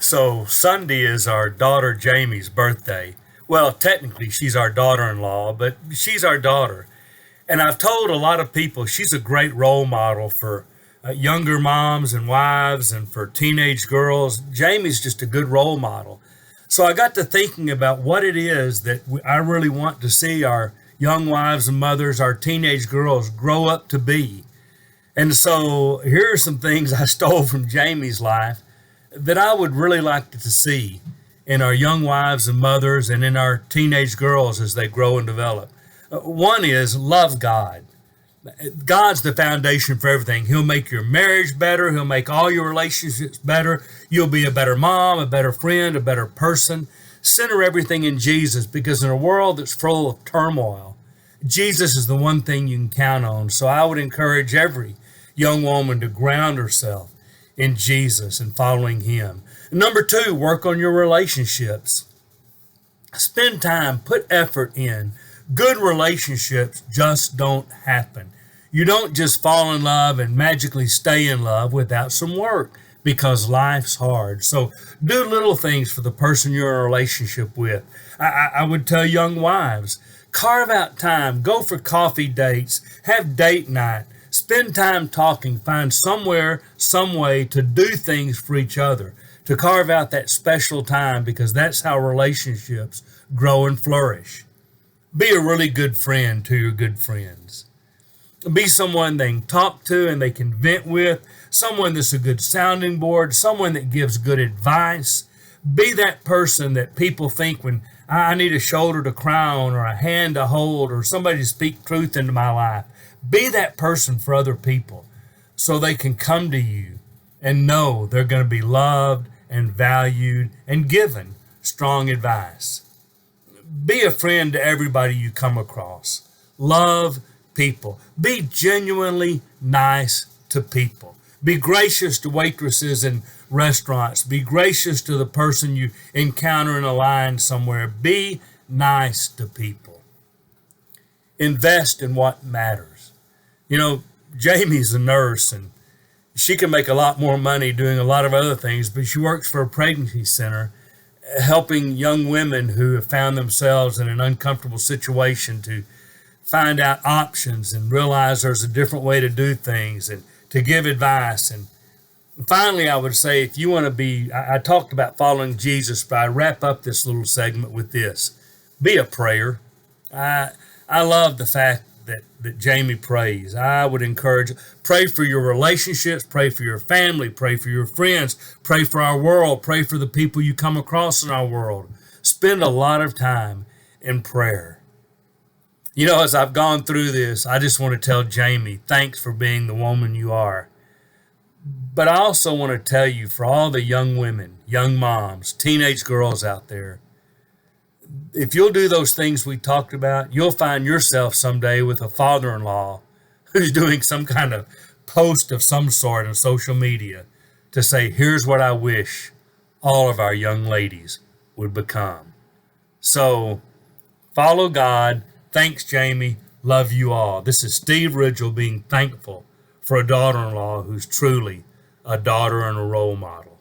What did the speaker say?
So Sunday is our daughter Jamie's birthday. Well, technically she's our daughter-in-law, but she's our daughter. And I've told a lot of people she's a great role model for younger moms and wives and for teenage girls. Jamie's just a good role model. So I got to thinking about what it is that I really want to see our young wives and mothers, our teenage girls grow up to be. And so here are some things I stole from Jamie's life that I would really like to see in our young wives and mothers and in our teenage girls as they grow and develop. One is love God. God's the foundation for everything. He'll make your marriage better. He'll make all your relationships better. You'll be a better mom, a better friend, a better person. Center everything in Jesus, because in a world that's full of turmoil, Jesus is the one thing you can count on. So I would encourage every young woman to ground herself in Jesus and following him. Number two, work on your relationships. Spend time, put effort in. Good relationships just don't happen. You don't just fall in love and magically stay in love without some work, because life's hard. So do little things for the person you're in a relationship with. I would tell young wives, carve out time, go for coffee dates, have date night, spend time talking, find somewhere, some way to do things for each other, to carve out that special time, because that's how relationships grow and flourish. Be a really good friend to your good friends. Be someone they can talk to and they can vent with, someone that's a good sounding board, someone that gives good advice. Be that person that people think when I need a shoulder to cry on or a hand to hold or somebody to speak truth into my life. Be that person for other people so they can come to you and know they're going to be loved and valued and given strong advice. Be a friend to everybody you come across. Love people. Be genuinely nice to people. Be gracious to waitresses in restaurants. Be gracious to the person you encounter in a line somewhere. Be nice to people. Invest in what matters. You know, Jamie's a nurse and she can make a lot more money doing a lot of other things, but she works for a pregnancy center helping young women who have found themselves in an uncomfortable situation to find out options and realize there's a different way to do things and to give advice. And finally, I would say if you want to be, I talked about following Jesus, but I wrap up this little segment with this. Be a prayer. I love the fact that Jamie prays. I would encourage, pray for your relationships, pray for your family, pray for your friends, pray for our world, pray for the people you come across in our world. Spend a lot of time in prayer. You know, as I've gone through this, I just want to tell Jamie, thanks for being the woman you are. But I also want to tell you, for all the young women, young moms, teenage girls out there, if you'll do those things we talked about, you'll find yourself someday with a father-in-law who's doing some kind of post of some sort on social media to say, here's what I wish all of our young ladies would become. So follow God. Thanks, Jamie. Love you all. This is Steve Ridgell being thankful for a daughter-in-law who's truly a daughter and a role model.